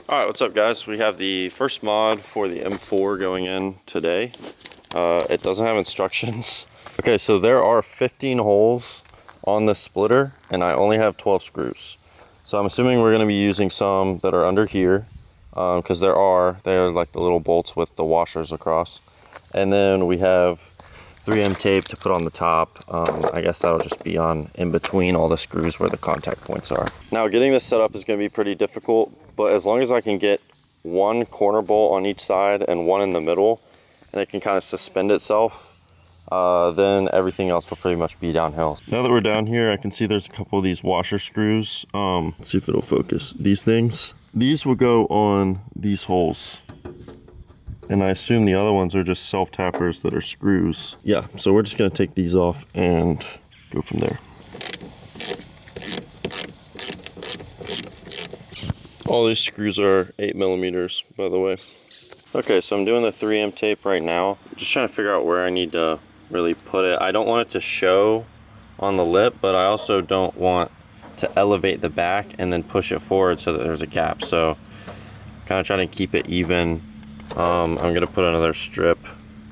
All right, what's up guys? We have the first mod for the M4 going in today. It doesn't have instructions. Okay, so there are 15 holes on the splitter and I only have 12 screws. So I'm assuming we're gonna be using some that are under here because they're like the little bolts with the washers across. And then we have 3M tape to put on the top. I guess that'll just be on in between all the screws where the contact points are. Now getting this set up is going to be pretty difficult, but as long as I can get one corner bolt on each side and one in the middle, and it can kind of suspend itself, then everything else will pretty much be downhill. Now that we're down here, I can see there's a couple of these washer screws. Let's see if it'll focus. These will go on these holes. And I assume the other ones are just self-tappers that are screws. Yeah, so we're just gonna take these off and go from there. All these screws are 8mm, by the way. Okay, so I'm doing the 3M tape right now. Just trying to figure out where I need to really put it. I don't want it to show on the lip, but I also don't want to elevate the back and then push it forward so that there's a gap. So kind of trying to keep it even. I'm gonna put another strip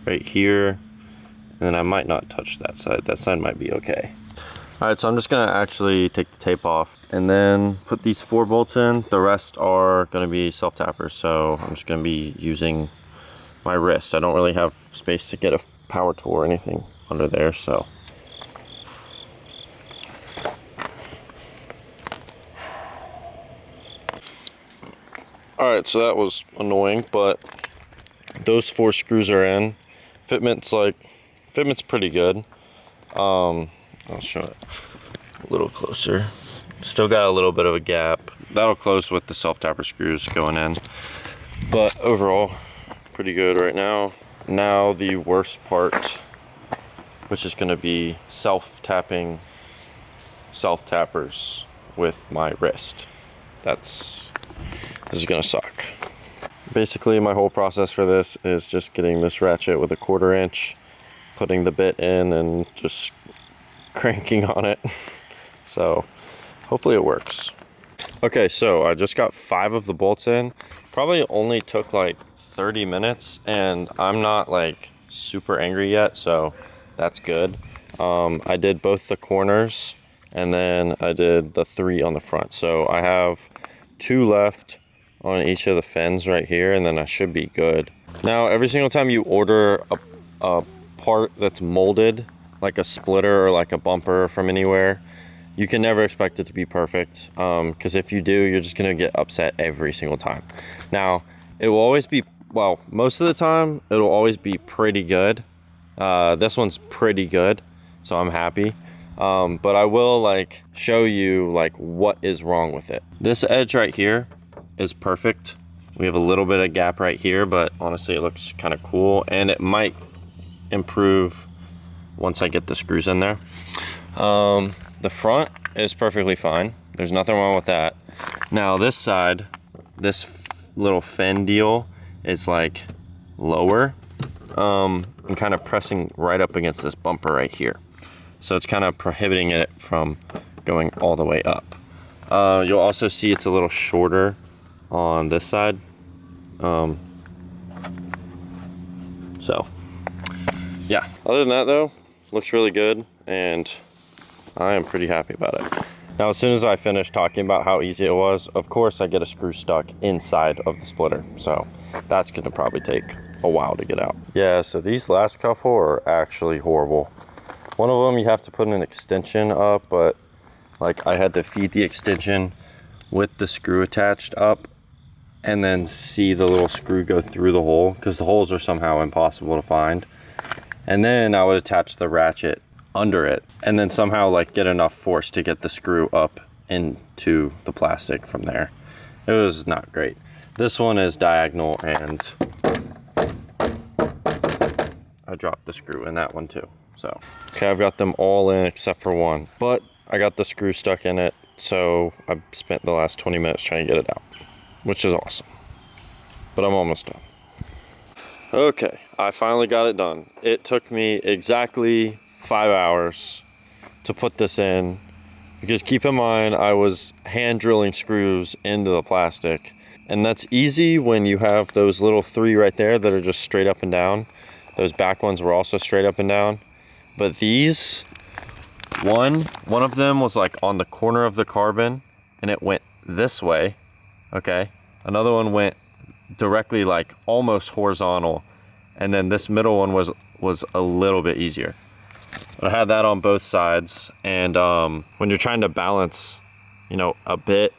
right here, and then I might not touch that side. That side might be okay. All right, so I'm just gonna actually take the tape off and then put these 4 bolts in. The rest are gonna be self-tappers, so I'm just gonna be using my wrist. I don't really have space to get a power tool or anything under there, so. All right, so that was annoying, but those 4 screws are in. Fitment's pretty good. I'll show it a little closer. Still got a little bit of a gap. That'll close with the self-tapper screws going in. But overall, pretty good right now. Now the worst part, which is gonna be self-tapping self-tappers with my wrist. This is gonna suck. Basically, my whole process for this is just getting this ratchet with a 1/4 inch, putting the bit in and just cranking on it. So hopefully it works. Okay, so I just got 5 of the bolts in. Probably only took like 30 minutes and I'm not like super angry yet, so that's good. I did both the corners and then I did the 3 on the front. So I have 2 left on each of the fins right here, and then I should be good. Now, every single time you order a part that's molded, like a splitter or like a bumper from anywhere, you can never expect it to be perfect, because if you do, you're just gonna get upset every single time. Now, it will always be, well, most of the time, it'll always be pretty good. This one's pretty good, so I'm happy. But I will like show you like what is wrong with it. This edge right here is perfect. We have a little bit of gap right here, but honestly it looks kind of cool, and it might improve once I get the screws in there. The front is perfectly fine. There's nothing wrong with that. Now this side, this little fin deal is like lower and kind of pressing right up against this bumper right here. So it's kind of prohibiting it from going all the way up. You'll also see it's a little shorter on this side. So yeah, other than that though, looks really good and I am pretty happy about it. Now, as soon as I finish talking about how easy it was, of course I get a screw stuck inside of the splitter. So that's gonna probably take a while to get out. Yeah, so these last couple are actually horrible. One of them you have to put an extension up, but like I had to feed the extension with the screw attached up and then see the little screw go through the hole because the holes are somehow impossible to find. And then I would attach the ratchet under it and then somehow like get enough force to get the screw up into the plastic from there. It was not great. This one is diagonal and I dropped the screw in that one too. So, okay, I've got them all in except for one, but I got the screw stuck in it. So I spent the last 20 minutes trying to get it out, which is awesome, but I'm almost done. Okay, I finally got it done. It took me exactly 5 hours to put this in because keep in mind, I was hand drilling screws into the plastic And that's easy when you have those little 3 right there that are just straight up and down. Those back ones were also straight up and down. But these, one of them was like on the corner of the carbon and it went this way, okay? Another one went directly like almost horizontal. And then this middle one was a little bit easier. But I had that on both sides. And when you're trying to balance, you know, a bit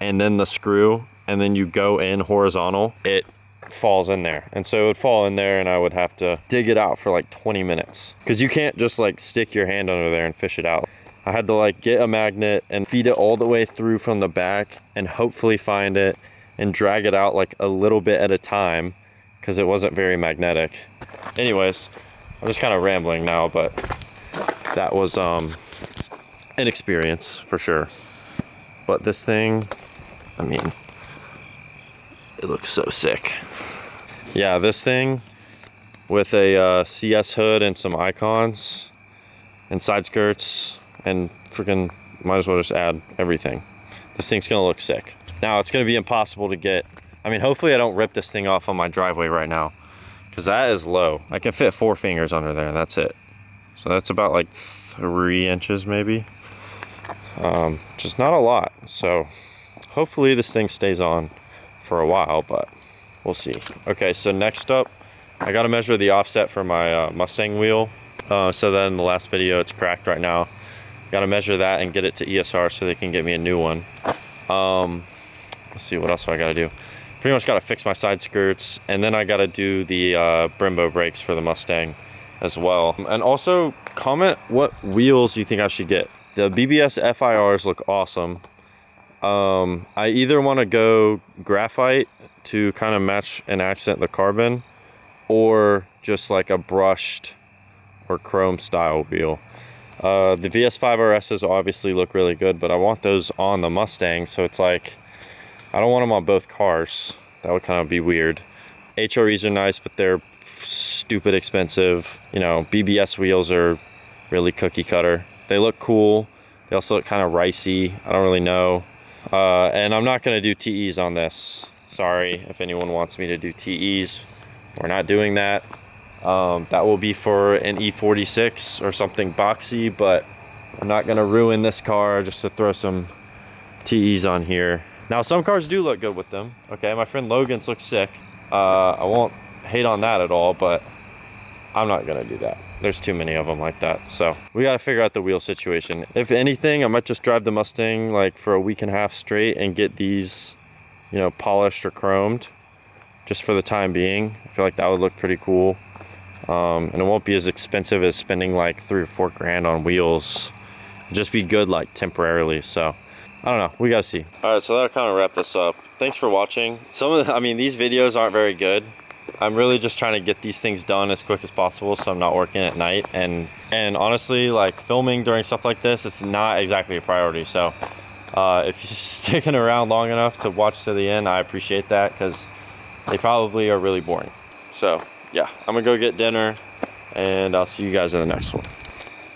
and then the screw, and then you go in horizontal, it falls in there. And so it would fall in there and I would have to dig it out for like 20 minutes. Because you can't just like stick your hand under there and fish it out. I had to like get a magnet and feed it all the way through from the back and hopefully find it and drag it out like a little bit at a time because it wasn't very magnetic. Anyways, I'm just kind of rambling now, but that was an experience for sure. But this thing, I mean, it looks so sick. Yeah, this thing with a CS hood and some icons and side skirts and freaking might as well just add everything. This thing's gonna look sick. Now it's gonna be impossible to get, I mean, hopefully I don't rip this thing off on my driveway right now because that is low. I can fit 4 fingers under there and that's it. So that's about like 3 inches maybe. Just not a lot. So hopefully this thing stays on for a while, but we'll see. Okay, so next up, I gotta measure the offset for my Mustang wheel. So that in the last video, it's cracked right now. Gotta measure that and get it to ESR so they can get me a new one. Let's see, what else do I gotta do? Pretty much gotta fix my side skirts, and then I gotta do the Brembo brakes for the Mustang as well. And also, comment what wheels you think I should get. The BBS FIRs look awesome. I either want to go graphite to kind of match and accent the carbon, or just like a brushed or chrome style wheel. The VS5 RSs obviously look really good, but I want those on the Mustang, so it's like I don't want them on both cars. That would kind of be weird. HREs are nice, but they're stupid expensive. You know, BBS wheels are really cookie cutter. They look cool. They also look kind of ricey. I don't really know. And I'm not gonna do TEs on this. Sorry if anyone wants me to do TEs. We're not doing that. That will be for an E46 or something boxy, but I'm not gonna ruin this car just to throw some TEs on here. Now some cars do look good with them. Okay, my friend Logan's looks sick. I won't hate on that at all, but I'm not gonna do that. There's too many of them like that. So we gotta figure out the wheel situation. If anything, I might just drive the Mustang like for a week and a half straight and get these, you know, polished or chromed just for the time being. I feel like that would look pretty cool. And it won't be as expensive as spending like 3 or 4 grand on wheels. It'd just be good like temporarily. So I don't know, we gotta see. All right, so that'll kind of wrap this up. Thanks for watching. I mean, these videos aren't very good. I'm really just trying to get these things done as quick as possible so I'm not working at night. And honestly, like filming during stuff like this, it's not exactly a priority. So if you're sticking around long enough to watch to the end, I appreciate that because they probably are really boring. So yeah, I'm gonna go get dinner and I'll see you guys in the next one.